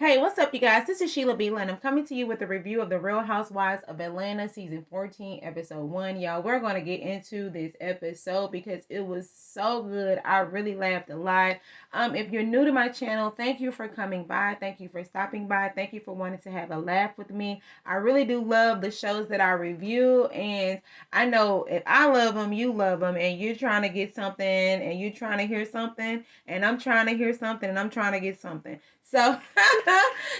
Hey, what's up, you guys? This is Sheila B. and I'm coming to you with a review of The Real Housewives of Atlanta, Season 14, Episode 1. Y'all, we're going to get into this episode because it was so good. I really laughed a lot. If you're new to my channel, thank you for coming by. Thank you for stopping by. Thank you for wanting to have a laugh with me. I really do love the shows that I review, and I know if I love them, you love them, and you're trying to get something, and you're trying to hear something, and I'm trying to hear something, and I'm trying to get something. So,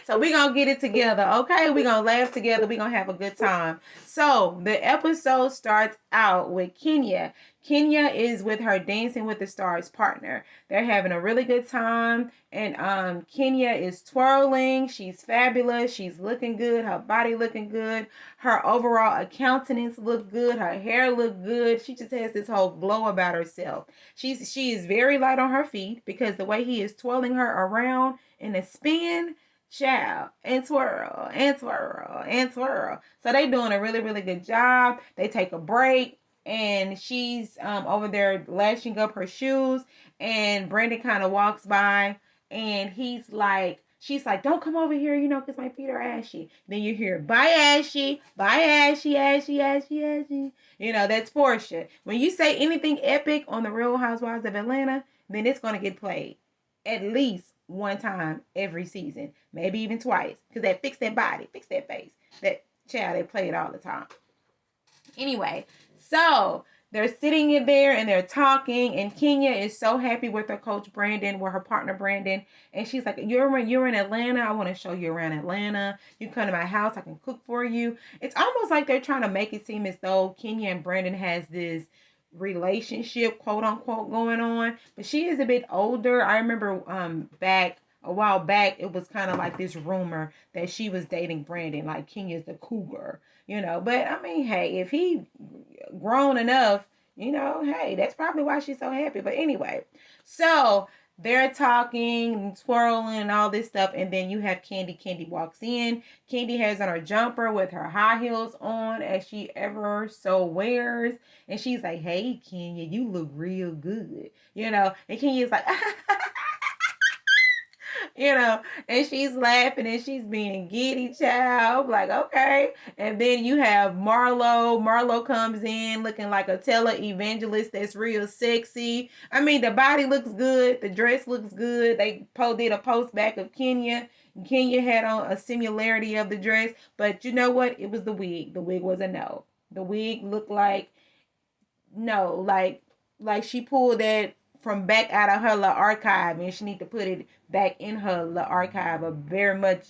so we're going to get it together, okay? We're going to laugh together. We're going to have a good time. So, the episode starts out with Kenya. Kenya is with her Dancing with the Stars partner. They're having a really good time. And Kenya is twirling. She's fabulous. She's looking good. Her body looking good. Her overall countenance look good. Her hair look good. She just has this whole glow about herself. She is very light on her feet because the way he is twirling her around in a spin, child, and twirl, and twirl, and twirl. So they doing a really, really good job. They take a break, and she's over there lashing up her shoes, and Brandon kind of walks by, and she's like, don't come over here, because my feet are ashy. Then you hear, bye, Ashy. Bye, Ashy, Ashy, Ashy, Ashy. That's Portia. When you say anything epic on The Real Housewives of Atlanta, then it's going to get played at least one time every season, maybe even twice, because they fix that body, fix that face. That child, they play it all the time. Anyway, so they're sitting in there and they're talking, and Kenya is so happy with her coach Brandon, with her partner Brandon, and she's like, you're in Atlanta. I want to show you around Atlanta. You come to my house, I can cook for you. It's almost like they're trying to make it seem as though Kenya and Brandon has this relationship, quote unquote, going on, but she is a bit older. I remember back a while back, it was kind of like this rumor that she was dating Brandon, like Kenya's the cougar, but I mean, hey, if he grown enough, hey, that's probably why she's so happy. But anyway, so they're talking and twirling and all this stuff, and then you have Candy. Candy walks in. Candy has on her jumper with her high heels on, as she ever so wears, and she's like, hey, Kenya, you look real good, and Kenya's like, and she's laughing and she's being giddy, child. Like, okay. And then you have Marlo. Marlo comes in looking like a tele-evangelist that's real sexy. I mean, the body looks good. The dress looks good. They did a post back of Kenya. Kenya had on a similarity of the dress. But you know what? It was the wig. The wig was a no. The wig looked like, no, like she pulled that from back out of her little archive, and she need to put it back in her little archive, or very much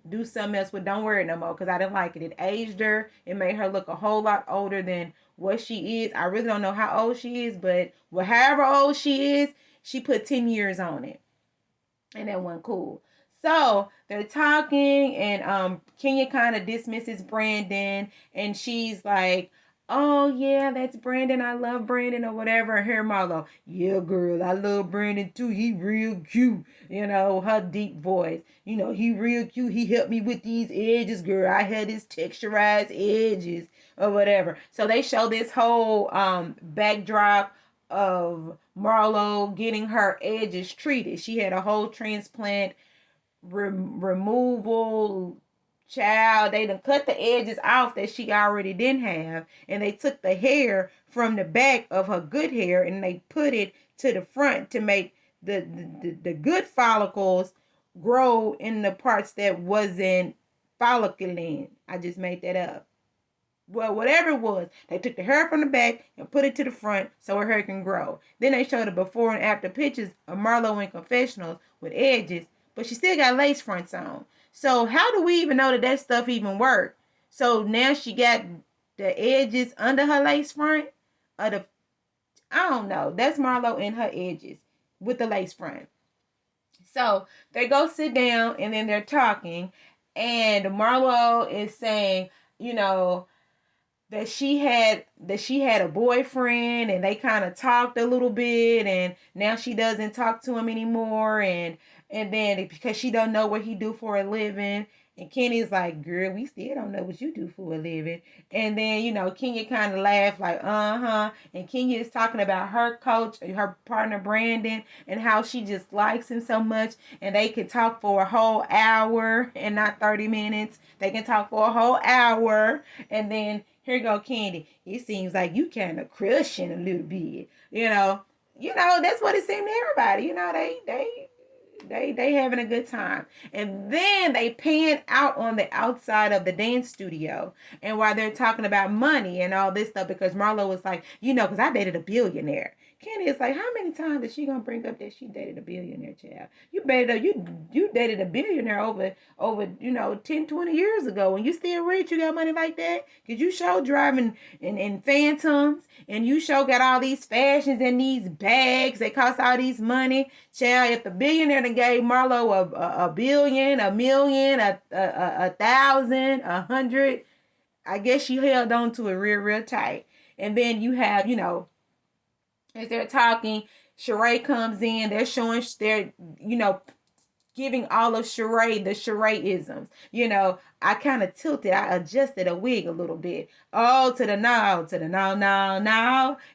do something else with. Don't wear it no more, because I didn't like it. It aged her. It made her look a whole lot older than what she is. I really don't know how old she is, but however old she is, she put 10 years on it, and that wasn't cool. So they're talking, and Kenya kind of dismisses Brandon, and she's like, oh yeah, that's Brandon. I love Brandon, or whatever. Here, Marlo, yeah, girl, I love Brandon too. He real cute. Her deep voice. He real cute. He helped me with these edges, girl. I had his texturized edges, or whatever. So they show this whole backdrop of Marlo getting her edges treated. She had a whole transplant removal, child. They done cut the edges off that she already didn't have, and they took the hair from the back of her good hair and they put it to the front to make the good follicles grow in the parts that wasn't follicular. I just made that up. Well, whatever it was, they took the hair from the back and put it to the front so her hair can grow. Then they showed the before and after pictures of Marlo in confessionals with edges, but she still got lace fronts on. So how do we even know that stuff even worked? So now she got the edges under her lace front, or I don't know. That's Marlo in her edges with the lace front. So they go sit down, and then they're talking, and Marlo is saying, that she had a boyfriend, and they kind of talked a little bit, and now she doesn't talk to him anymore, and then because she don't know what he do for a living, And Kenny's like, girl, we still don't know what you do for a living. And then, Kenya kind of laughed like, uh-huh. And Kenya is talking about her coach, her partner Brandon, and how she just likes him so much. And they can talk for a whole hour and not 30 minutes. They can talk for a whole hour. And then here go Candy. It seems like you kind of crushing a little bit. That's what it seemed to everybody. They having a good time. And then they pan out on the outside of the dance studio. And while they're talking about money and all this stuff, because Marlo was like, because I dated a billionaire. Kenny is like, how many times is she gonna bring up that she dated a billionaire, child? You dated a billionaire over 10, 20 years ago, and you still rich, you got money like that? Cause you show driving in phantoms, and you show got all these fashions and these bags that cost all these money. Child, if the billionaire that gave Marlo a billion, a million, a thousand, 100, I guess she held on to it real tight. And then you have, as they're talking, Sheree comes in. They're showing, giving all of Sheree the Sheree-isms. I kind of tilted. I adjusted a wig a little bit. Oh, to the no.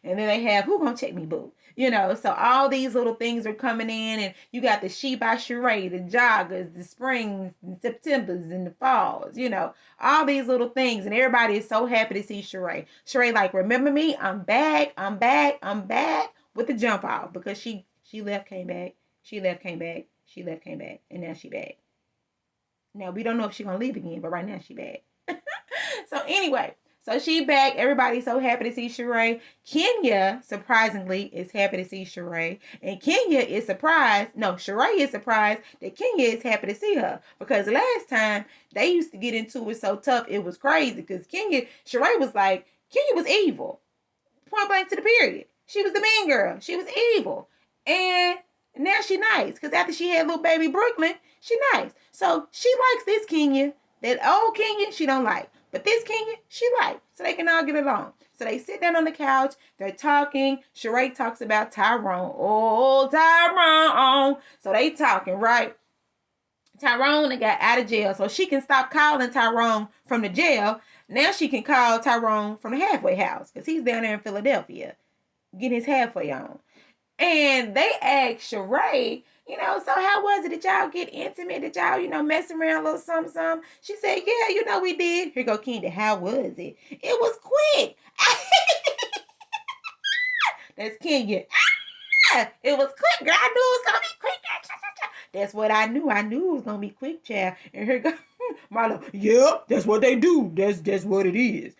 And then they have, who gonna check me, boo? So all these little things are coming in, and you got the She by Sheree, the joggers, the springs, the Septembers, and the falls, all these little things. And everybody is so happy to see Sheree. Sheree like, remember me? I'm back with the jump off, because she left, came back. She left, came back. She left, came back. And now she back. Now, we don't know if she's going to leave again, but right now she back. So anyway, so she back. Everybody's so happy to see Sheree. Kenya, surprisingly, is happy to see Sheree. And Sheree is surprised that Kenya is happy to see her. Because last time, they used to get into it so tough, it was crazy. Because Sheree was like, Kenya was evil. Point blank to the period. She was the mean girl. She was evil. And now she nice. Because after she had little baby Brooklyn, she nice. So she likes this Kenya. That old Kenya, she don't like. But this Kenya, she like. So they can all get along. So they sit down on the couch. They're talking. Sheree talks about Tyrone. Oh, Tyrone. So they talking, right? Tyrone got out of jail. So she can stop calling Tyrone from the jail. Now she can call Tyrone from the halfway house. Because he's down there in Philadelphia, getting his halfway on. And they asked Sheree, so how was it? Did y'all get intimate? Did y'all, mess around a little something? She said, yeah, we did. Here go Kendi. How was it? It was quick. That's Kenya. It was quick, girl. I knew it was going to be quick. That's what I knew. I knew it was going to be quick, child. And here go Marlo. Yep, that's what they do. That's what it is.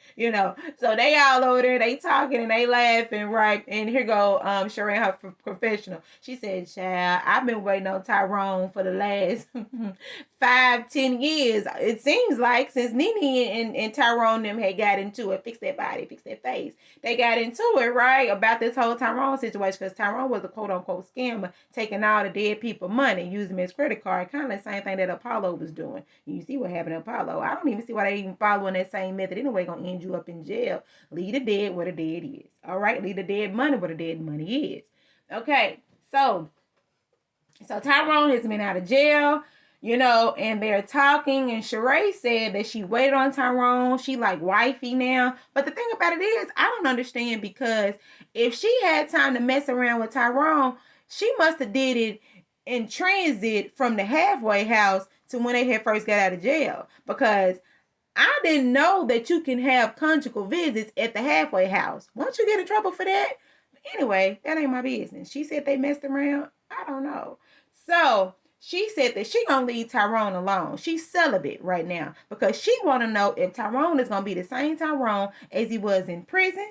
So they all over there, they talking and they laughing, right? And here go Sheree, her professional. She said, child, I've been waiting on Tyrone for the last 5-10 years. It seems like since Nene and Tyrone them had got into it, fix that body, fix that face. They got into it, right? About this whole Tyrone situation, because Tyrone was a quote-unquote scammer, taking all the dead people money, using his credit card, kind of the same thing that Apollo was doing. You see what happened to Apollo. I don't even see why they even following that same method anyway. Gonna end you up in jail. Leave the dead where the dead is. All right, leave the dead money where the dead money is. Okay, so Tyrone has been out of jail, and they're talking, and Sheree said that she waited on Tyrone. She like wifey now. But the thing about it is, I don't understand, because if she had time to mess around with Tyrone, she must have did it in transit from the halfway house to when they had first got out of jail. Because I didn't know that you can have conjugal visits at the halfway house. Won't you get in trouble for that? Anyway, that ain't my business. She said they messed around. I don't know. So she said that she gonna leave Tyrone alone. She's celibate right now because she want to know if Tyrone is gonna be the same Tyrone as he was in prison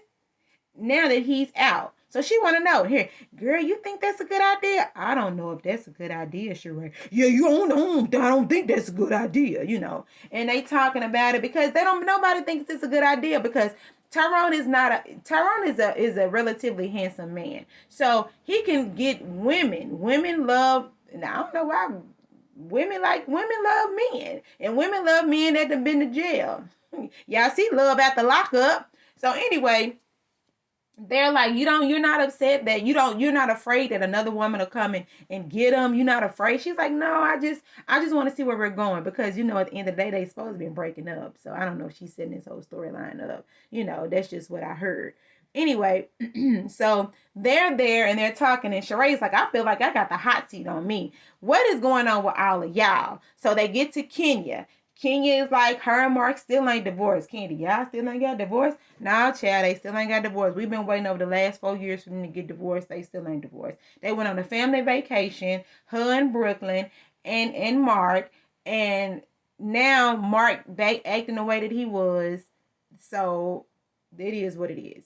now that he's out. So she want to know, here, girl, you think that's a good idea? I don't know if that's a good idea, Sheree. Yeah, I don't think that's a good idea, And they talking about it because nobody thinks it's a good idea, because Tyrone is a relatively handsome man. So he can get women. Women love, and I don't know why women love men. And women love men that have been to jail. Y'all see love at the lockup. So anyway, they're like, you're not upset that you're not afraid that another woman will come and get him. You're not afraid. She's like, no, I just want to see where we're going, because at the end of the day, they supposed to be breaking up. So I don't know if she's setting this whole storyline up. That's just what I heard. Anyway, so they're there and they're talking, and Sheree's like, I feel like I got the hot seat on me. What is going on with all of y'all? So they get to Kenya. Kenya is like, her and Mark still ain't divorced. Candy, y'all still ain't got divorced? Nah, child, they still ain't got divorced. We've been waiting over the last 4 years for them to get divorced. They still ain't divorced. They went on a family vacation, her and Brooklyn and Mark, and now Mark back acting the way that he was. So it is what it is.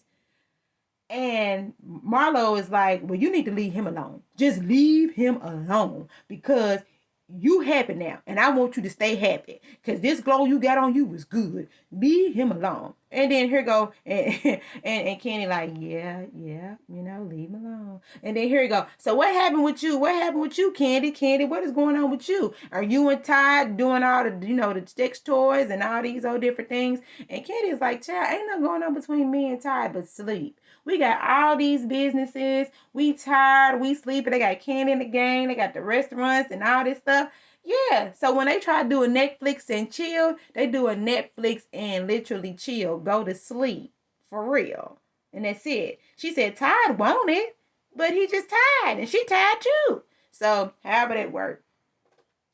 And Marlo is like, well, you need to leave him alone. Just leave him alone, because you happy now, and I want you to stay happy, because this glow you got on you was good. Leave him alone. And then here go, and Kenny like, yeah, leave him alone. And then here you go. So what happened with you? What happened with you, Candy? Candy, what is going on with you? Are you and Ty doing all the, the sex toys and all these old different things? And Candy is like, child, ain't nothing going on between me and Ty but sleep. We got all these businesses. We tired. We sleeping. They got Candy in the game. They got the restaurants and all this stuff. Yeah. So when they try to do a Netflix and chill, they do a Netflix and literally chill. Go to sleep. For real. And that's it. She said Todd want it, but he just tired. And she tired too. So however that worked.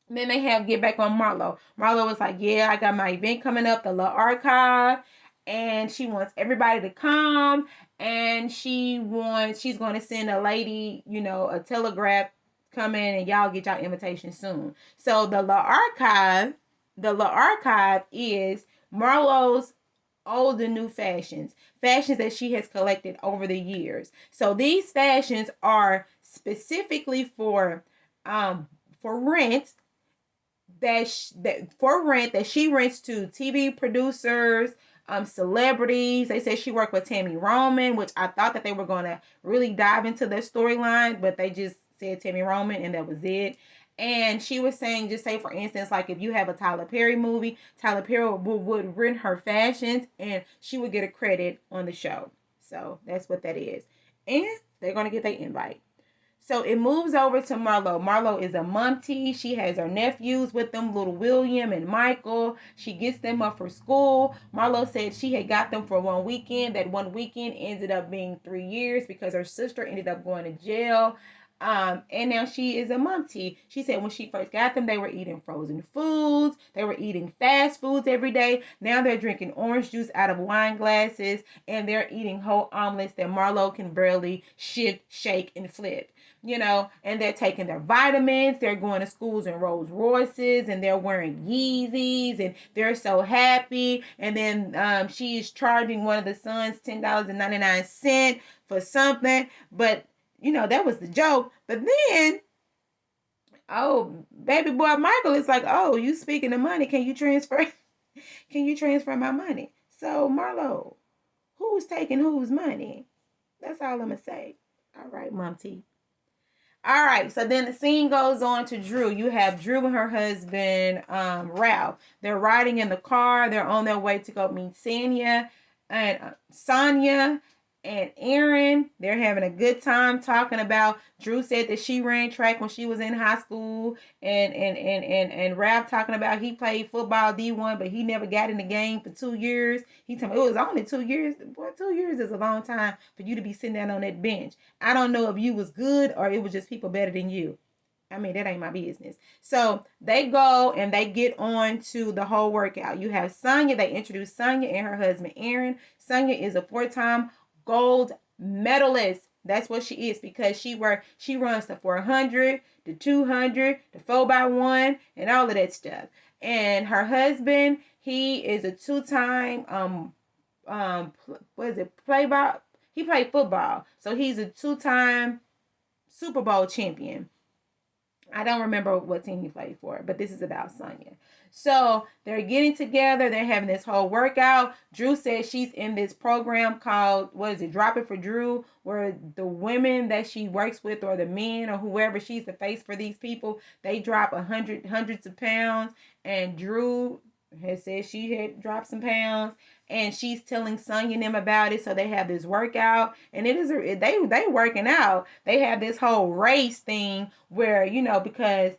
Then they have get back on Marlo. Marlo was like, yeah, I got my event coming up, the La Archive. And she wants everybody to come. And she's going to send a lady, a telegraph, come in and y'all get y'all invitation soon. So the La Archive is Marlo's old and new fashions that she has collected over the years. So these fashions are specifically for rent, that she rents to TV producers, celebrities. They said she worked with Tammy Roman, which I thought that they were going to really dive into their storyline, but they just said Tammy Roman and that was it. And she was saying, just say for instance, like if you have a Tyler Perry movie, Tyler Perry would rent her fashions and she would get a credit on the show. So that's what that is. And they're going to get their invite. So it moves over to Marlo. Marlo is a momty. She has her nephews with them, little William and Michael. She gets them up for school. Marlo said she had got them for one weekend. That one weekend ended up being 3 years because her sister ended up going to jail. And now she is a momty. She said when she first got them, they were eating frozen foods. They were eating fast foods every day. Now they're drinking orange juice out of wine glasses. And they're eating whole omelets that Marlo can barely shift, shake, and flip. And they're taking their vitamins. They're going to schools in Rolls Royces, and they're wearing Yeezys, and they're so happy. And then she is charging one of the sons $10.99 for something. But, that was the joke. But then, baby boy Michael is like, oh, you speaking of money, can you transfer my money? So, Marlo, who's taking whose money? That's all I'm going to say. All right, Mom T. All right, so then the scene goes on to Drew. You have Drew and her husband, Ralph. They're riding in the car. They're on their way to go meet Sonia and Aaron. They're having a good time talking about, Drew said that she ran track when she was in high school, and Ralph talking about he played football D1, but he never got in the game for 2 years. He told me it was only 2 years. Boy, 2 years is a long time for you to be sitting down on that bench. I don't know if you was good or it was just people better than you. I mean, that ain't my business. So they go and they get on to the whole workout. You have Sonia. They introduce Sonia and her husband, Aaron. Sonia is a 4-time gold medalist. That's what she is, because she runs the 400, the 200, the 4x1, and all of that stuff. And her husband, he is a 2-time he played football. So he's a 2-time Super Bowl champion. I don't remember what team he played for, but this is about Sonia. So they're getting together. They're having this whole workout. Drew says she's in this program called, Drop It for Drew, where the women that she works with, or the men or whoever, she's the face for these people. They drop hundreds of pounds, and Drew has said she had dropped some pounds, and she's telling Sonya and them about it. So they have this workout, and it is they working out. They have this whole race thing where, because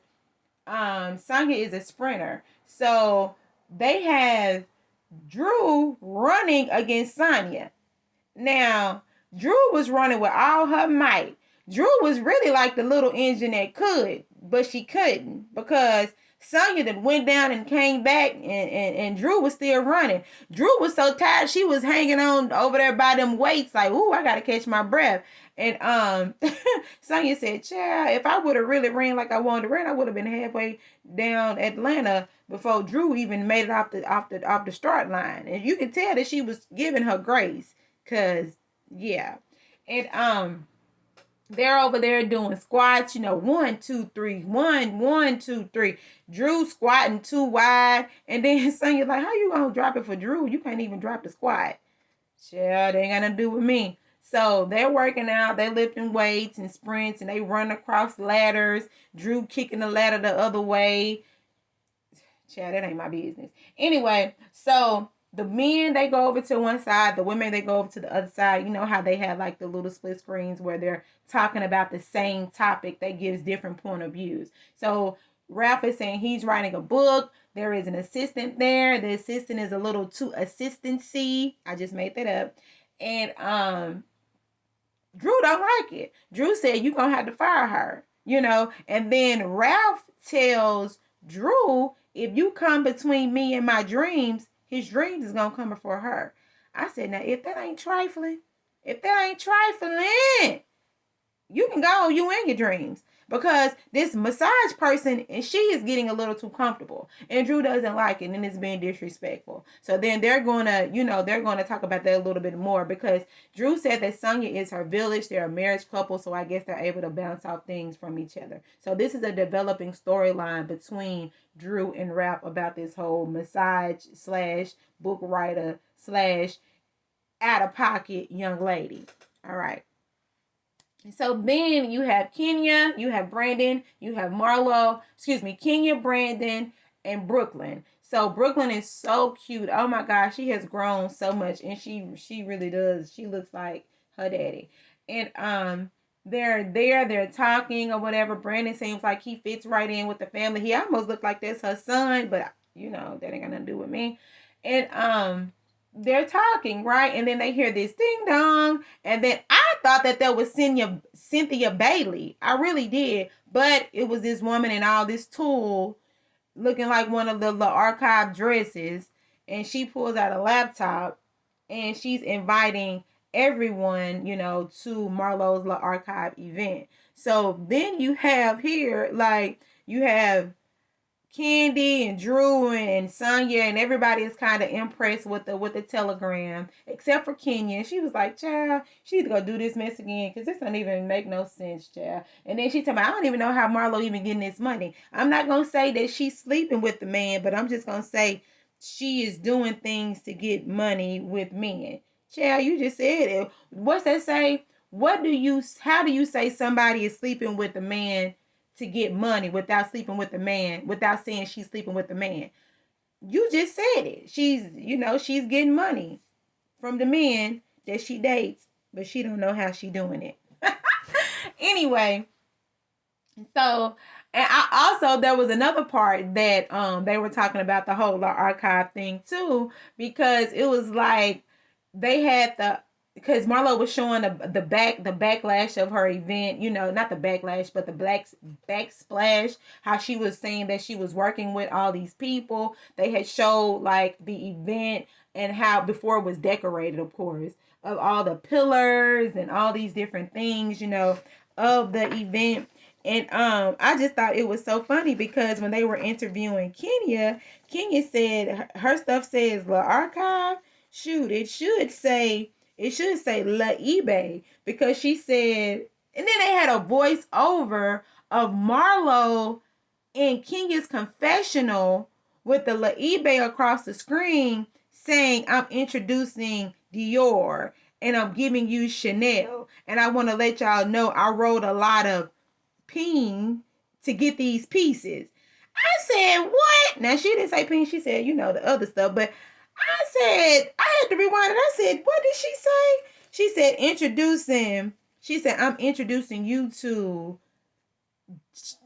Sonya is a sprinter, so they have Drew running against Sonya. Now, Drew was running with all her might. Drew was really like the little engine that could, but she couldn't because Sonya that went down and came back, and Drew was still running. Drew was so tired, she was hanging on over there by them weights, like, ooh, I gotta catch my breath. And Sonya said, child, if I would have really ran like I wanted to run, I would have been halfway down Atlanta before Drew even made it off the start line. And you can tell that she was giving her grace. Cause yeah. And they're over there doing squats, 1, 2, 3, 1, 1, 2, 3. Drew squatting too wide. And then Sonya like, how you gonna drop it for Drew? You can't even drop the squat. Child, they ain't got nothing to do with me. So they're working out, they lifting weights and sprints, and they run across ladders. Drew kicking the ladder the other way. Child, that ain't my business. Anyway, so the men, they go over to one side. The women, they go over to the other side. You know how they have like the little split screens where they're talking about the same topic that gives different point of views. So Ralph is saying he's writing a book. There is an assistant there. The assistant is a little too assistancy. I just made that up. And Drew don't like it. Drew said, you're going to have to fire her, And then Ralph tells Drew, if you come between me and my dreams, his dreams is going to come before her. I said, now, if that ain't trifling, you can go, you in your dreams. Because this massage person, and she is getting a little too comfortable. And Drew doesn't like it, and it's being disrespectful. So then they're going to talk about that a little bit more. Because Drew said that Sonya is her village. They're a marriage couple, so I guess they're able to bounce off things from each other. So this is a developing storyline between Drew and Ralph about this whole massage / book writer / out-of-pocket young lady. All right. So then you have Kenya, you have Brandon, you have Marlo, Kenya, Brandon, and Brooklyn. So Brooklyn is so cute. Oh my gosh, she has grown so much, and she really does. She looks like her daddy. And they're talking or whatever. Brandon seems like he fits right in with the family. He almost looked like that's her son, but that ain't got nothing to do with me. And they're talking, right? And then they hear this ding dong. And then I thought that was Cynthia Bailey. I really did. But it was this woman in all this tulle looking like one of the archive dresses. And she pulls out a laptop and she's inviting everyone, to Marlo's archive event. So then you have here, you have Candy and Drew and Sonya and everybody is kind of impressed with the telegram, except for Kenya. She was like, child, she need to go do this mess again because this don't even make no sense, child. And then she told me, I don't even know how Marlo even getting this money. I'm not going to say that she's sleeping with the man, but I'm just going to say she is doing things to get money with men. Child, you just said it. What's that say? How do you say somebody is sleeping with a man to get money without sleeping with the man, without saying she's sleeping with the man? You just said it. She's getting money from the men that she dates, but she don't know how she doing it. Anyway, so, and there was another part that they were talking about the whole archive thing too, because it was like they had because Marlo was showing the backlash of her event, not the backlash, but the backsplash, how she was saying that she was working with all these people. They had showed like the event and how before it was decorated, of course, of all the pillars and all these different things, of the event. And I just thought it was so funny because when they were interviewing Kenya said her stuff says La Archive. Shoot, it should say La eBay, because she said, and then they had a voice over of Marlo in Kenya's confessional with the La eBay across the screen saying, I'm introducing Dior and I'm giving you Chanel. And I want to let y'all know I wrote a lot of ping to get these pieces. I said, what? Now, she didn't say pink. She said, the other stuff. But I said, I had to rewind it. I said, what did she say? She said, I'm introducing you to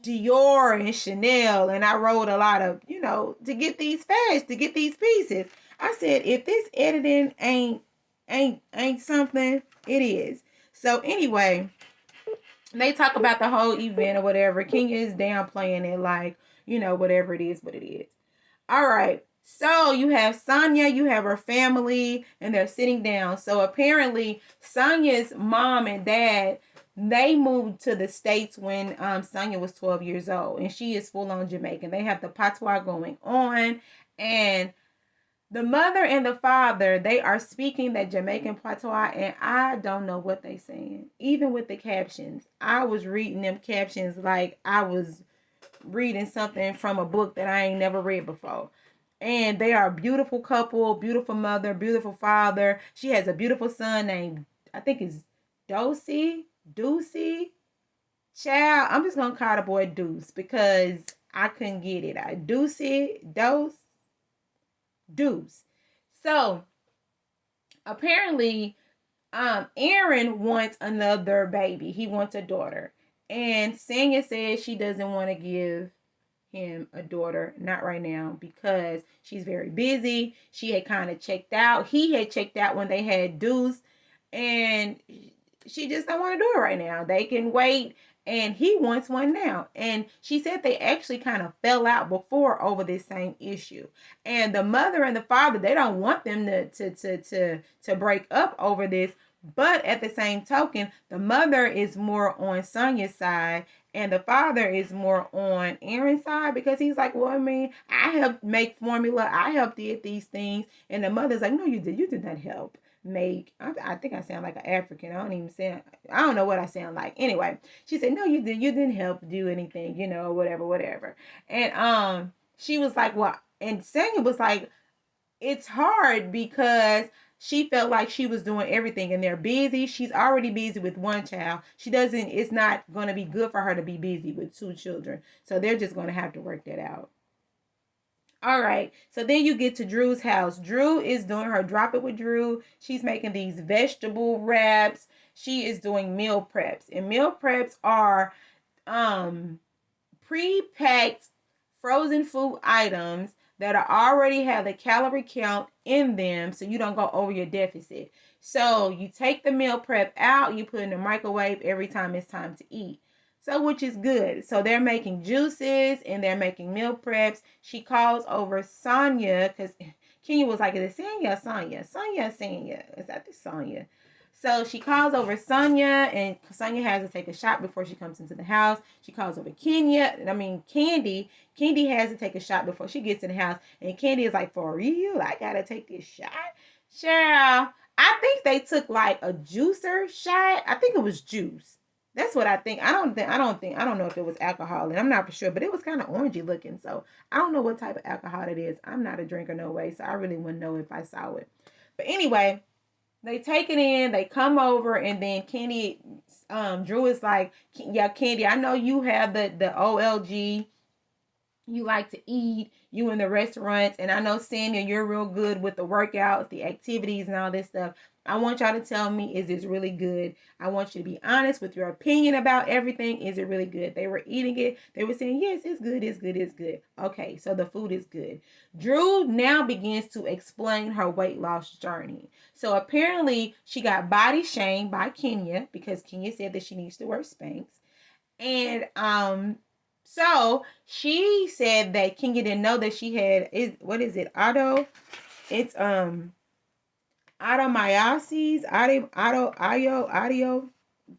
Dior and Chanel. And I wrote a lot of, to get these to get these pieces. I said, if this editing ain't something, it is. So anyway, they talk about the whole event or whatever. Kenya is downplaying it like, whatever it is, what it is. All right. So you have Sonia, you have her family, and they're sitting down. So apparently Sonia's mom and dad, they moved to the States when Sonia was 12 years old. And she is full on Jamaican. They have the patois going on. And the mother and the father, they are speaking that Jamaican patois, and I don't know what they saying. Even with the captions, I was reading them captions like I was reading something from a book that I ain't never read before. And they are a beautiful couple, beautiful mother, beautiful father. She has a beautiful son named, I think it's Deucey. Child, I'm just going to call the boy Deuce because I couldn't get it. Deuce. So apparently, Aaron wants another baby. He wants a daughter. And Sanya says she doesn't want to give him a daughter, not right now, because she's very busy. She had kind of checked out. He had checked out when they had Deuce, and she just don't want to do it right now. They can wait, and he wants one now. And she said they actually kind of fell out before over this same issue. And the mother and the father, they don't want them to break up over this. But at the same token, the mother is more on Sonia's side and the father is more on Aaron's side because he's like, well, I mean, I helped make formula. I helped did these things. And the mother's like, no, you did. You did not help make. I think I sound like an African. I don't know what I sound like. Anyway, she said, no, you did. You didn't help do anything, whatever. And she was like, well, and Sanya was like, it's hard because she felt like she was doing everything and they're busy. She's already busy with one child. It's not going to be good for her to be busy with two children. So they're just going to have to work that out. All right. So then you get to Drew's house. Drew is doing her drop it with Drew. She's making these vegetable wraps. She is doing meal preps. And meal preps are pre-packed frozen food items that are already have the calorie count in them so you don't go over your deficit. So you take the meal prep out, you put it in the microwave every time it's time to eat. So which is good. So they're making juices and they're making meal preps. She calls over Sonia because Kenya was like, is it Sonia or Sonia? Sonia. Is that the Sonia? So she calls over Sonia, and Sonia has to take a shot before she comes into the house. She calls over Candy. Candy has to take a shot before she gets in the house. And Candy is like, for real? I gotta take this shot? Cheryl, I think they took like a juicer shot. I think it was juice. That's what I think. I don't know if it was alcohol, and I'm not for sure, but it was kind of orangey looking. So I don't know what type of alcohol it is. I'm not a drinker, no way. So I really wouldn't know if I saw it. But anyway, they take it in, they come over, and then Kenny, Drew is like, yeah, Candy, I know you have the OLG. You like to eat, you in the restaurants, and I know, Samuel, you're real good with the workouts, the activities, and all this stuff. I want y'all to tell me, is this really good? I want you to be honest with your opinion about everything. Is it really good? They were eating it. They were saying, yes, it's good, it's good, it's good. Okay, so the food is good. Drew now begins to explain her weight loss journey. So apparently she got body shamed by Kenya because Kenya said that she needs to wear Spanx. And so she said that Kenya didn't know that she had It's automyosis, audio.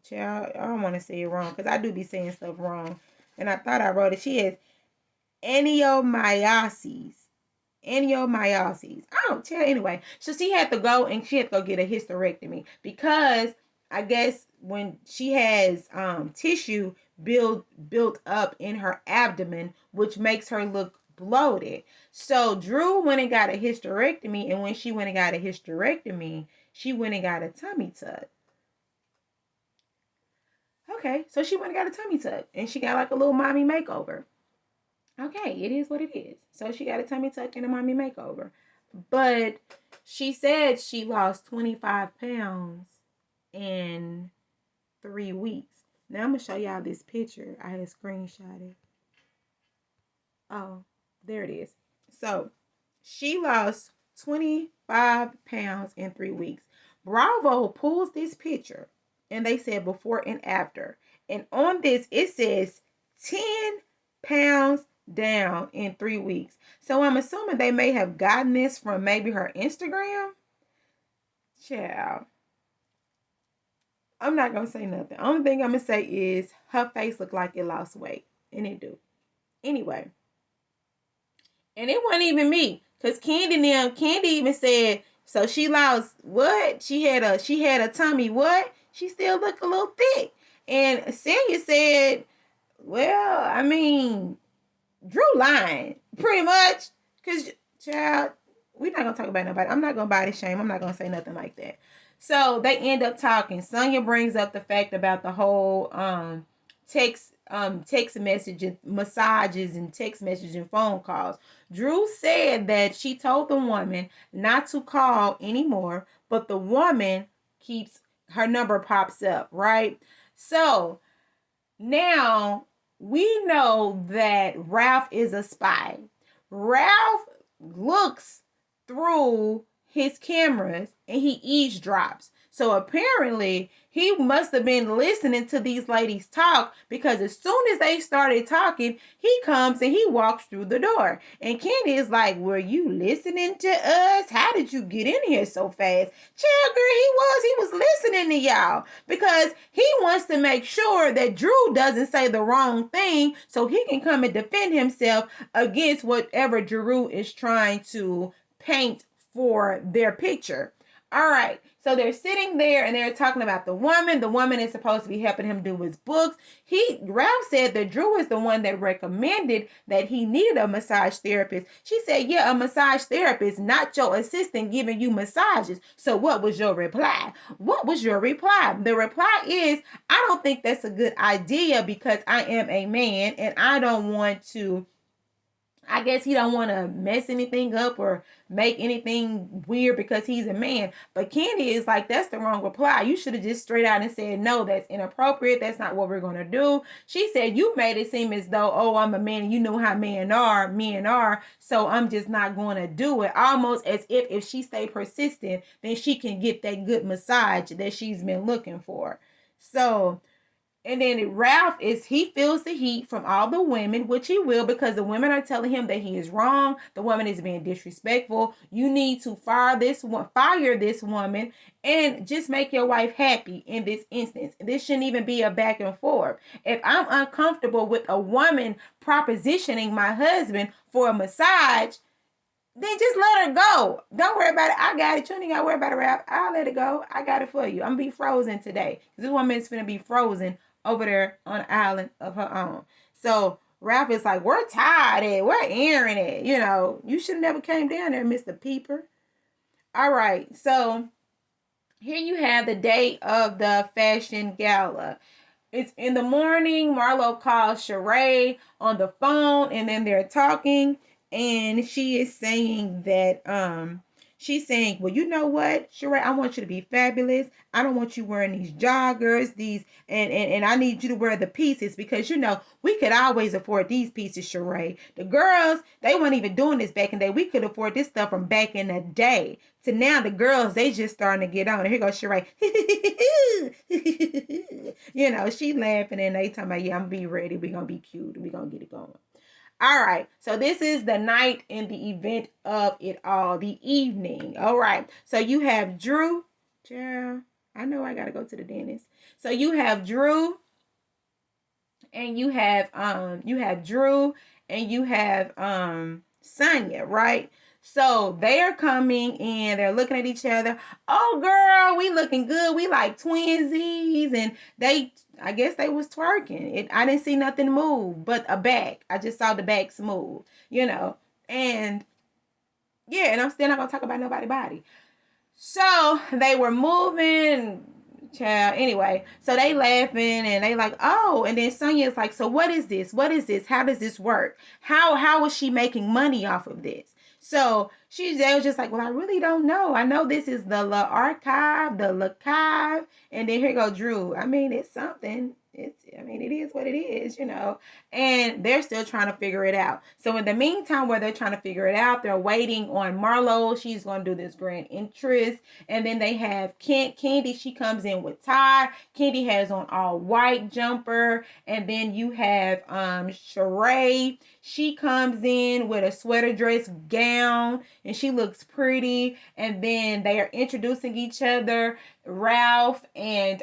Child, I don't want to say it wrong because I do be saying stuff wrong. And I thought I wrote it. She has anomyosis. I don't tell anyway. So she had to go get a hysterectomy because I guess when she has tissue built up in her abdomen, which makes her look bloated. So Drew went and got a hysterectomy, and when she went and got a hysterectomy, she went and got a tummy tuck. Okay, so she went and got a tummy tuck, and she got like a little mommy makeover. Okay, it is what it is. So she got a tummy tuck and a mommy makeover. But she said she lost 25 pounds in 3 weeks. Now I'm going to show y'all this picture. I had screenshotted. Oh, there it is. So she lost 25 pounds in 3 weeks. Bravo pulls this picture and they said before and after. And on this, it says 10 pounds down in 3 weeks. So I'm assuming they may have gotten this from maybe her Instagram. Child. I'm not going to say nothing. Only thing I'm going to say is her face looked like it lost weight. And it do. Anyway. And it wasn't even me. Because Candy even said, so she lost what? She had a tummy what? She still looked a little thick. And Celia said, well, I mean, Drew lying, pretty much. Because, child, we're not going to talk about nobody. I'm not going to body shame. I'm not going to say nothing like that. So they end up talking. Sonya brings up the fact about the whole text messages, massages, and text messages and phone calls. Drew said that she told the woman not to call anymore, but the woman keeps her number pops up, right? So now we know that Ralph is a spy. Ralph looks through his cameras and he eavesdrops. So apparently he must have been listening to these ladies talk, because as soon as they started talking, he comes and he walks through the door. And Candy is like, were you listening to us? How did you get in here so fast? Child, girl, he was listening to y'all, because he wants to make sure that Drew doesn't say the wrong thing so he can come and defend himself against whatever Drew is trying to paint for their picture. All right, so they're sitting there and they're talking about the woman. The woman is supposed to be helping him do his books. Ralph said that Drew is the one that recommended that he needed a massage therapist. She said, yeah, a massage therapist, not your assistant giving you massages. So what was your reply? What was your reply? The reply is, I don't think that's a good idea because I am a man and I don't want to, I guess he don't want to mess anything up or make anything weird because he's a man. But Candy is like, that's the wrong reply. You should have just straight out and said, no, that's inappropriate. That's not what we're going to do. She said, you made it seem as though, oh, I'm a man and you know how men are. So I'm just not going to do it. Almost as if she stay persistent, then she can get that good massage that she's been looking for. So, and then Ralph he feels the heat from all the women, which he will, because the women are telling him that he is wrong. The woman is being disrespectful. You need to fire this woman and just make your wife happy in this instance. This shouldn't even be a back and forth. If I'm uncomfortable with a woman propositioning my husband for a massage, then just let her go. Don't worry about it. I got it. You ain't got to worry about it, Ralph. I'll let it go. I got it for you. I'm going to be frozen today. This woman is going to be frozen over there on an island of her own. So Ralph is like, we're tired. We're airing it. You know, you should have never came down there, Mr. Peeper. All right. So here you have the day of the fashion gala. It's in the morning. Marlo calls Sheree on the phone and then they're talking. And she is saying that, she's saying, well, you know what, Sheree, I want you to be fabulous. I don't want you wearing these joggers, and I need you to wear the pieces because, you know, we could always afford these pieces, Sheree. The girls, they weren't even doing this back in the day. We could afford this stuff from back in the day. To now, the girls, they just starting to get on. And here goes Sheree. You know, she laughing and they talking about, yeah, I'm going to be ready. We're going to be cute. We're going to get it going. All right, so this is the night and the event of it all, the evening. All right, so you have Drew. Child, I know I gotta go to the dentist. So you have Drew, and you have Drew, and you have Sonya, right? So they are coming in, they're looking at each other. Oh girl, we looking good. We like twinsies, and I guess they was twerking. I didn't see nothing move but a back. I just saw the backs move, you know. And yeah, and I'm still not gonna talk about nobody's body. So they were moving, Child. Anyway, so they laughing and they like, oh, and then Sonya's like, so what is this? What is this? How does this work? How is she making money off of this? So they was just like, well, I really don't know. I know this is the La Archive, the Lachive, and then here go Drew. I mean, it's something. It is what it is, and they're still trying to figure it out. So in the meantime, where they're trying to figure it out, they're waiting on Marlo. She's going to do this grand interest. And then they have Candy. She comes in with Ty. Candy has on all white jumper. And then you have Sheree. She comes in with a sweater dress gown and she looks pretty. And then they are introducing each other. Ralph and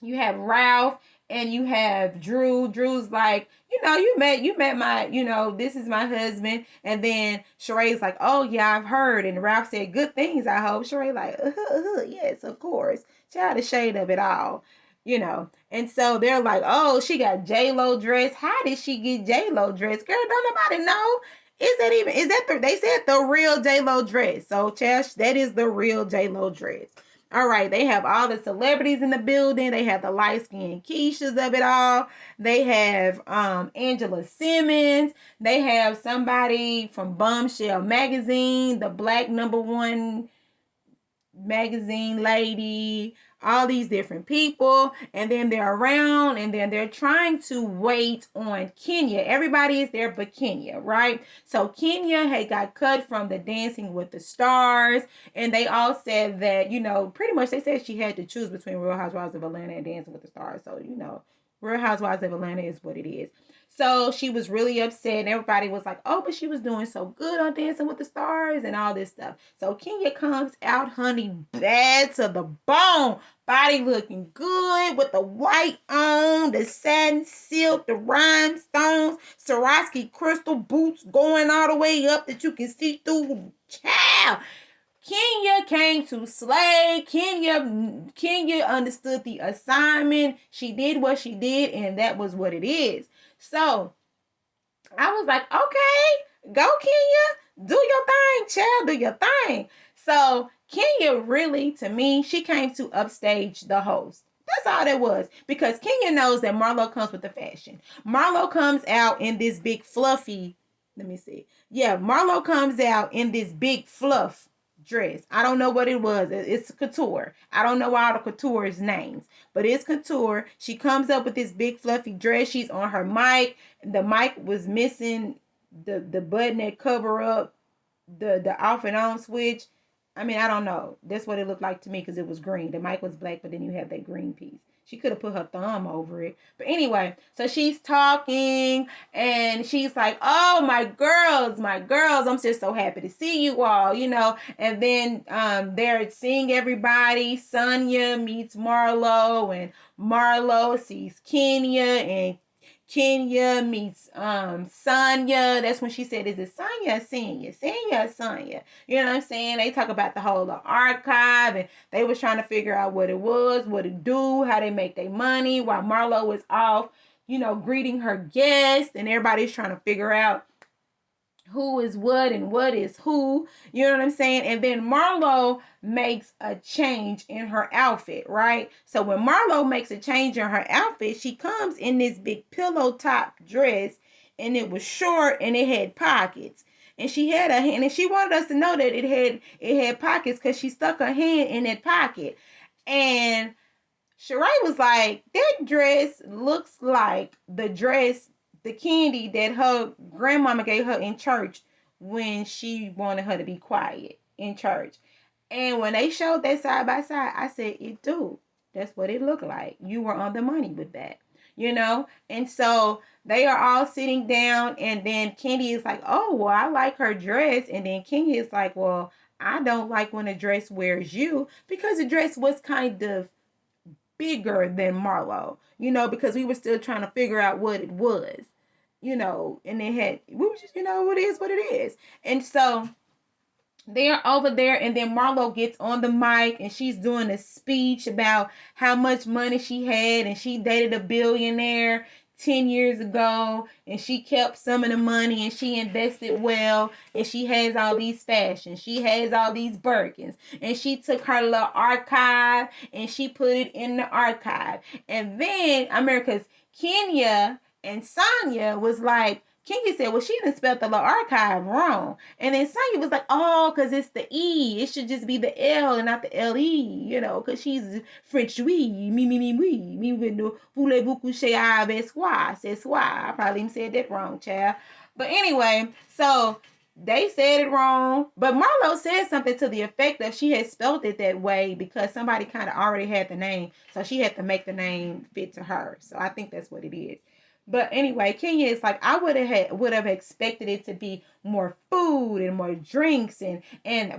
you have Ralph and you have Drew. Drew's like, you met my, this is my husband. And then Sheree's like, oh yeah, I've heard. And Ralph said, good things, I hope. Sheree like, yes, of course. Child, the shade of it all, And so they're like, oh, she got J-Lo dress. How did she get J-Lo dress? Girl, don't nobody know. They said the real J-Lo dress. So, child, that is the real J-Lo dress. All right, they have all the celebrities in the building. They have the light-skinned Keishas of it all. They have Angela Simmons. They have somebody from Bombshell Magazine, the black #1 magazine lady, all these different people, and then they're around, and then they're trying to wait on Kenya. Everybody is there but Kenya, right? So Kenya had got cut from the Dancing with the Stars, and they all said that, pretty much they said she had to choose between Real Housewives of Atlanta and Dancing with the Stars. So, Real Housewives of Atlanta is what it is. So she was really upset, and everybody was like, oh, but she was doing so good on Dancing with the Stars and all this stuff. So Kenya comes out, honey, bad to the bone. Body looking good with the white on, the satin silk, the rhinestones, Swarovski crystal boots going all the way up that you can see through. Child. Kenya came to slay. Kenya understood the assignment. She did what she did, and that was what it is. So I was like, okay, go Kenya. Do your thing, child. Do your thing. So Kenya really, to me, she came to upstage the host. That's all that was. Because Kenya knows that Marlo comes with the fashion. Marlo comes out in this big fluffy, let me see. Yeah, Marlo comes out in this big fluff dress. I don't know what it was. It's couture. I don't know all the couture's names, but it's couture. She comes up with this big fluffy dress. She's on her mic. The mic was missing the button that cover up the off and on switch. I don't know. That's what it looked like to me because it was green. The mic was black, but then you have that green piece. She could have put her thumb over it. But anyway, so she's talking and she's like, oh, my girls, I'm just so happy to see you all, And then they're seeing everybody. Sonya meets Marlo and Marlo sees Kenya and Kenya meets Sonya. That's when she said, is it Sonya or Senya? Senya or Sonya? You know what I'm saying? They talk about the whole archive, and they was trying to figure out what it was, what it do, how they make their money, while Marlo was off, greeting her guests, and everybody's trying to figure out who is what and what is who, you know what I'm saying? And then Marlo makes a change in her outfit, right? So when Marlo makes a change in her outfit, she comes in this big pillow top dress, and it was short and it had pockets. And she had a hand, and she wanted us to know that it had pockets because she stuck her hand in that pocket. And Sheree was like, that dress looks like the dress, the candy that her grandmama gave her in church when she wanted her to be quiet in church. And when they showed that side by side, I said, it do. That's what it looked like. You were on the money with that, And so they are all sitting down, and then Candy is like, oh, well, I like her dress. And then Kenya is like, well, I don't like when a dress wears you, because the dress was kind of bigger than Marlo, because we were still trying to figure out what it was, and we were just, it is what it is. And so they're over there, and then Marlo gets on the mic, and she's doing a speech about how much money she had, and she dated a billionaire 10 years ago, and she kept some of the money and she invested well, and she has all these fashions, she has all these Birkins, and she took her little archive and she put it in the archive. And then America's Kenya and Sonya was like, Kenya said, well, she didn't spell the little archive wrong. And then Sonya was like, oh, because it's the E. It should just be the L and not the L-E, you know, because she's French, oui, voulez-vous coucher avec moi, c'est soi. I probably even said that wrong, child. But anyway, so they said it wrong, but Marlo said something to the effect that she had spelled it that way because somebody kind of already had the name, so she had to make the name fit to her. So I think that's what it is. But anyway, Kenya is like, I would have expected it to be more food and more drinks and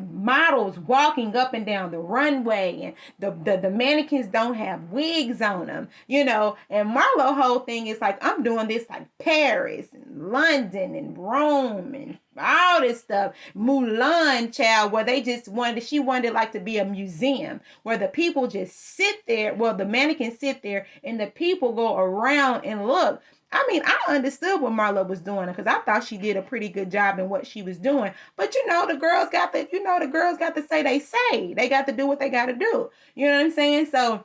models walking up and down the runway, and the mannequins don't have wigs on them, you know. And Marlo whole thing is like, I'm doing this like Paris and London and Rome and all this stuff. Mulan, child, where she wanted like to be a museum where the people just sit there, well, the mannequins sit there and the people go around and look. I mean, I understood what Marlo was doing because I thought she did a pretty good job in what she was doing. But the girls got to say. They got to do what they got to do. You know what I'm saying? So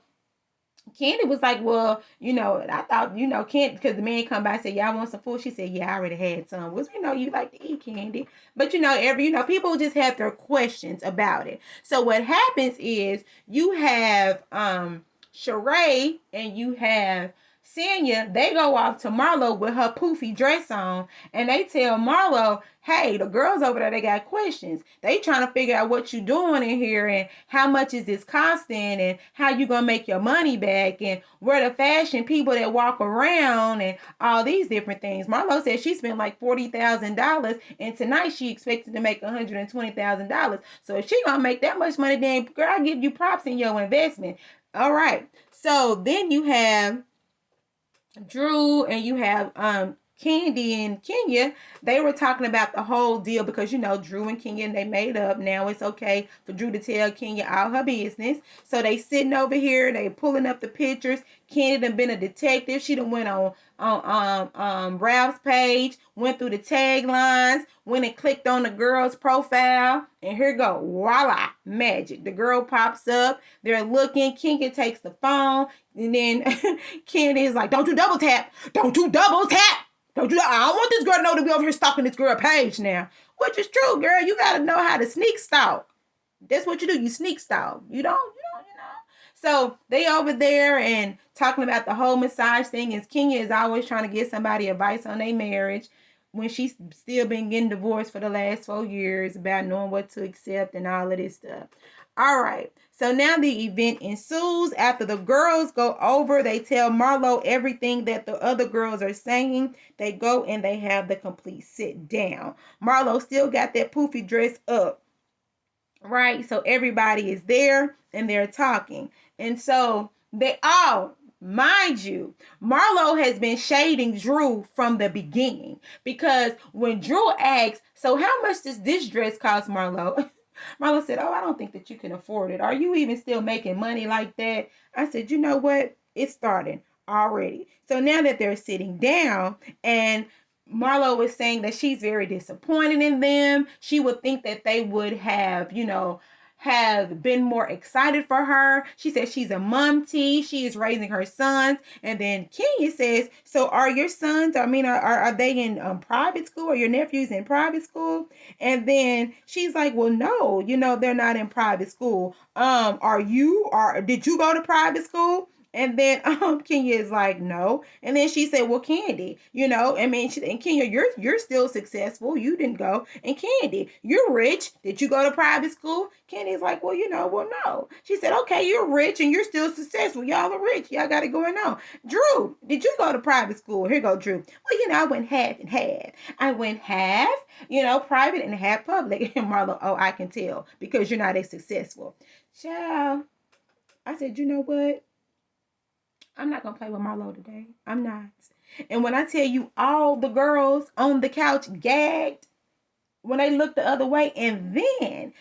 Candy was like, well, I thought, Candy, because the man come by and said, y'all want some food? She said, yeah, I already had some. Well, you like to eat candy. But, people just have their questions about it. So what happens is you have Sheree and you have Sanya, they go off to Marlo with her poofy dress on, and they tell Marlo, hey, the girls over there, they got questions. They trying to figure out what you doing in here and how much is this costing and how you gonna make your money back and where the fashion people that walk around and all these different things. Marlo said she spent like $40,000 and tonight she expected to make $120,000. So if she gonna make that much money, then girl, I give you props in your investment. All right. So then you have Drew and you have Candy and Kenya. They were talking about the whole deal because Drew and Kenya, they made up. Now it's okay for Drew to tell Kenya all her business. So they sitting over here, they pulling up the pictures. Candy done been a detective. She done went on Ralph's page, went through the taglines, went and clicked on the girl's profile, and here go, voila, magic. The girl pops up. They're looking. Kenya takes the phone, and then Candy is like, "Don't you double tap? Don't you double tap? Don't you? I don't want this girl to know to be over here stalking this girl page now." Which is true, girl. You gotta know how to sneak stalk. That's what you do. You sneak stalk. You don't. So they over there and talking about the whole massage thing. And Kenya is always trying to get somebody advice on their marriage when she's still been getting divorced for the last 4 years, about knowing what to accept and all of this stuff. All right. So now the event ensues. After the girls go over, they tell Marlo everything that the other girls are saying. They go and they have the complete sit down. Marlo still got that poofy dress up. Right? So everybody is there and they're talking. And so they all, mind you, Marlo has been shading Drew from the beginning because when Drew asks, so how much does this dress cost, Marlo? Marlo said, oh, I don't think that you can afford it. Are you even still making money like that? I said, you know what? It's starting already. So now that they're sitting down and Marlo was saying that she's very disappointed in them. She would think that they would have, have been more excited for her. She says she's a mom tea. She is raising her sons. And then Kenya says, so are your sons, are they in private school? Or your nephews in private school? And then she's like, well, no, they're not in private school. Did you go to private school? And then Kenya is like, no. And then she said, well, Candy, and Kenya, you're still successful. You didn't go. And Candy, you're rich. Did you go to private school? Candy's like, well, no. She said, okay, you're rich and you're still successful. Y'all are rich. Y'all got it going on. Drew, did you go to private school? Here go Drew. Well, I went half and half. I went half, private and half public. And Marlo, oh, I can tell because you're not as successful. Child, I said, you know what? I'm not going to play with Marlo today. I'm not. And when I tell you all the girls on the couch gagged when they looked the other way, and then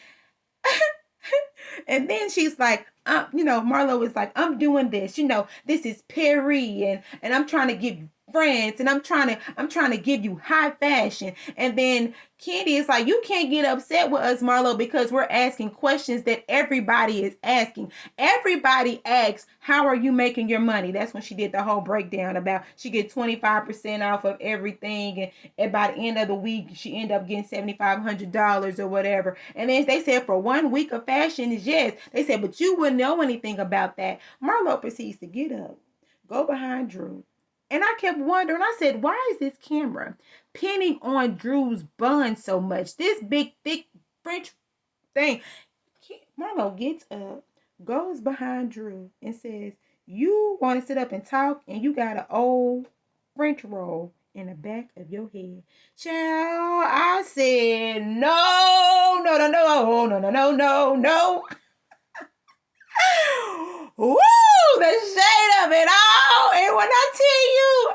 she's like, Marlo is like, I'm doing this. This is Perry, and I'm trying to give friends, and I'm trying to give you high fashion. And then Candy is like, you can't get upset with us, Marlo, because we're asking questions that everybody is asking. Everybody asks, how are you making your money? That's when she did the whole breakdown about she get 25% off of everything, and by the end of the week she ended up getting $7,500 or whatever. And then they said for 1 week of fashion is yes. They said, but you wouldn't know anything about that. Marlo proceeds to get up, go behind Drew. And I kept wondering, I said, why is this camera pinning on Drew's bun so much? This big, thick French thing. Marlo gets up, goes behind Drew, and says, you want to sit up and talk, and you got an old French roll in the back of your head. Child, I said, no, no, no, no, no, no, no, no, no. Woo! The shade of it all. And when I tell you,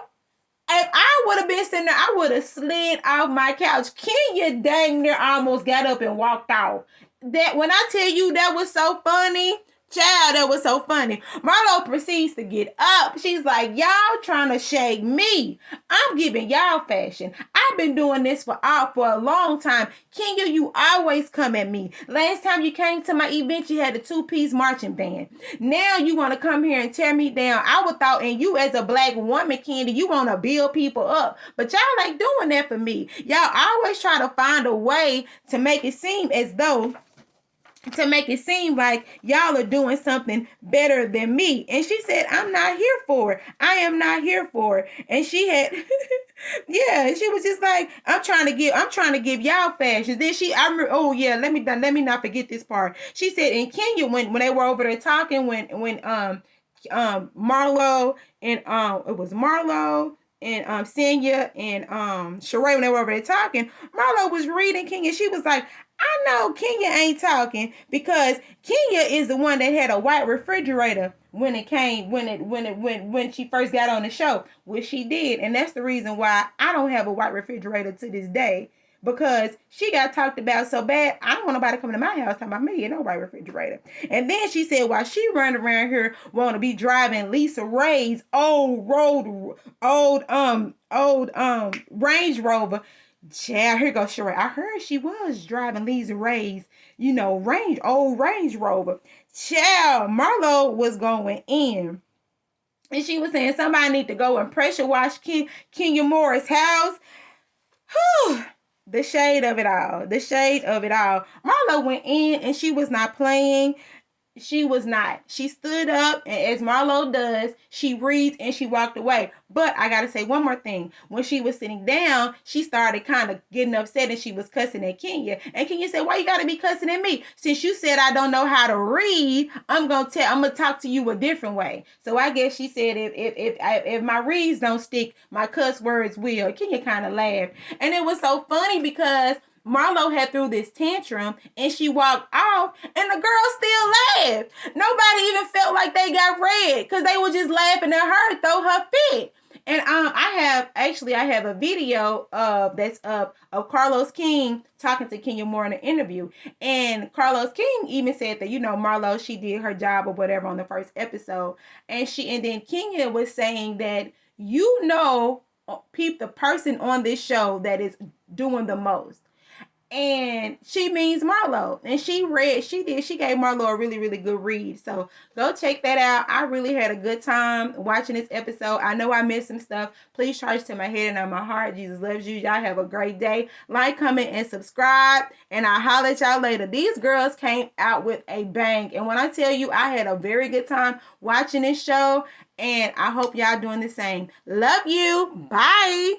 if I would have been sitting there, I would have slid off my couch. Kenya dang near almost got up and walked off. That when I tell you that was so funny, child, that was so funny. Marlo proceeds to get up. She's like, y'all trying to shade me. I'm giving y'all fashion. I've been doing this for a long time. Kenya, you always come at me. Last time you came to my event, you had a 2-piece marching band. Now you want to come here and tear me down. I would thought, and you as a black woman, Candy, you want to build people up. But y'all ain't doing that for me. Y'all always try to find a way to make it seem as though like y'all are doing something better than me. And she said, I'm not here for it. I am not here for it. And she had yeah, she was just like, I'm trying to give y'all fashions. Then let me not forget this part. She said in Kenya when they were over there talking, when Marlo and it was Marlo and Senya and Sheree, when they were over there talking, Marlo was reading Kenya. She was like, I know Kenya ain't talking because Kenya is the one that had a white refrigerator when she first got on the show, which she did. And that's the reason why I don't have a white refrigerator to this day, because she got talked about so bad. I don't want nobody coming to my house talking about me and no white refrigerator. And then she said, while she running around here want to be driving Lisa Ray's old Range Rover. Child, here goes Sheree. I heard she was driving Lisa Ray's, old Range Rover. Child, Marlo was going in. And she was saying somebody need to go and pressure wash Kenya Moore's house. Whew. The shade of it all. The shade of it all. Marlo went in and she was not playing. She was not. She stood up, and as Marlo does, she reads and she walked away. But I gotta say one more thing. When she was sitting down, she started kind of getting upset and she was cussing at Kenya. And Kenya said, why you gotta be cussing at me? Since you said I don't know how to read, I'm gonna talk to you a different way. So I guess she said if my reads don't stick, my cuss words will. Kenya kind of laughed. And it was so funny because Marlo had threw this tantrum and she walked off and the girl still laughed. Nobody even felt like they got red because they were just laughing at her throw her fit. And I have a video that's up of Carlos King talking to Kenya Moore in an interview. And Carlos King even said that, Marlo, she did her job or whatever on the first episode. And then Kenya was saying that, the person on this show that is doing the most. And she means Marlo. And she gave Marlo a really, really good read. So go check that out. I really had a good time watching this episode. I know I missed some stuff. Please charge to my head and on my heart. Jesus loves you. Y'all have a great day. Like, comment, and subscribe. And I'll holler at y'all later. These girls came out with a bang. And when I tell you, I had a very good time watching this show. And I hope y'all doing the same. Love you. Bye.